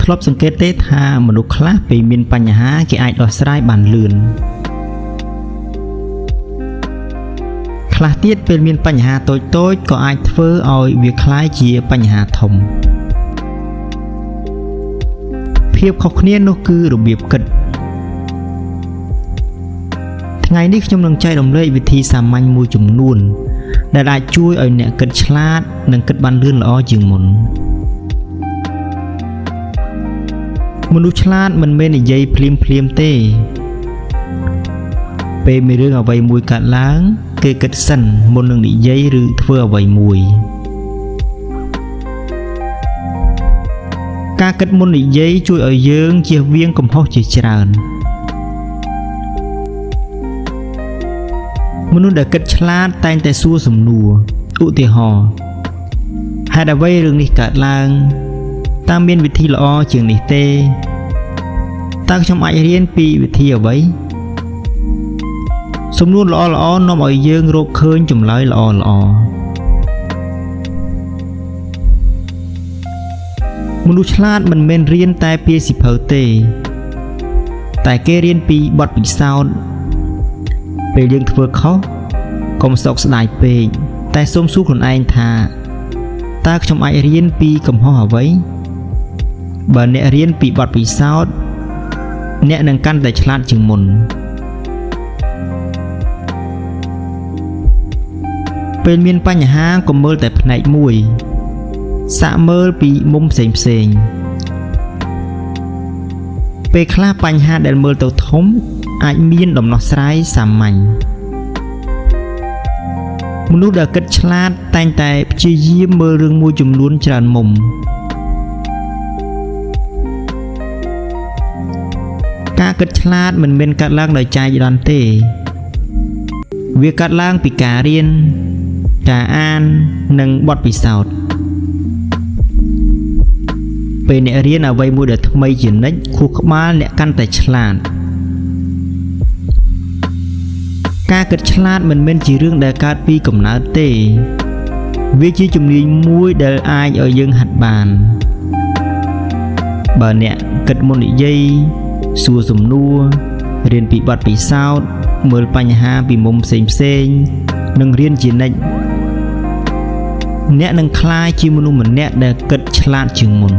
ធ្លាប់សង្កេតទេថាមនុស្សខ្លះពេលមានបញ្ហាគេអាចដោះស្រាយបានលឿនខ្លះទៀតពេលមានបញ្ហាតូចៗក៏អាចធ្វើឲ្យវាคล้ายជាបញ្ហាធំភាពខុសគ្នានោះគឺរបៀបគិតថ្ងៃនេះខ្ញុំនឹងចែករំលែកវិធីសាមញ្ញមួយចំនួនដែលអាចជួយឲ្យអ្នកគិតឆ្លាតនិងគិតបានលឿនល្អជាងមុនមនុស្សឆ្លាតមិនមែននិយាយភ្លាមទេពេលមានរឿងអ្វីមួយកើតឡើងគេគិតសិនមុននឹងនិយាយឬធ្វើអ្វីមួយការគិតមុននិយាយជួយឲ្យយើងជៀសវាងកំហុសជាច្រើនមនុស្សដែលគិតឆ្លាតតែងតែសួរសំណួរឧទាហរណ៍ហេតុអ្វីរឿងនេះកើតឡើងតើមានវិធីល្អជាងនេះទេតើខ្ញុំអាចរៀនពីវិធីអ្វីសំណួរល្អនាំឲ្យយើងរកឃើញចម្លើយល្អមនុស្សឆ្លាតមិនមែនរៀនតែពីសៀវភៅទេតែគេរៀនពីបទពិសោធន៍ពេលយើងធ្វើខុសកុំសោកស្ដាយពេកតែសូមសួរខ្លួនឯងថាតើខ្ញុំអាចរៀនពីកំហុសអ្វីបើអ្នករៀនពីបទពិសោធន៍អ្នកនឹងកាន់តែឆ្លាតជាងមុនពេលមានបញ្ហាកុំមើលតែផ្នែកមួយសាកមើលពីមុំផ្សេងពេលខ្លះបញ្ហាដែលមើលទៅធំអាចមានដំណោះស្រាយសាមញ្ញមនុស្សដែលគិតឆ្លាតតែងតែព្យាយាមមើលរឿងមួយចំនួនច្រើនមុំការគិតឆ្លាតមិនមែនកើតឡើងដោយចៃដន្យទេវាកើតឡើងពីការរៀនការអាននិងបទពិសោធន៍ពេលអ្នករៀនអ្វីមួយដែលថ្មីជានិច្ចខួរក្បាលអ្នកកាន់តែឆ្លាតការគិតឆ្លាតមិនមែនជារឿងដែលកើតពីកំណើតទេវាជាជំនាញមួយដែលអាចឲ្យយើងហាត់បានបើអ្នកគិតមុននិយាយសួរសំណួររៀនពីបទពិសោធន៍មើលបញ្ហាពីមុំផ្សេងនិងរៀនជានិច្ចអ្នកនឹងក្លាយជាមនុស្សម្នាក់ដែលគិតឆ្លាតជាងមុន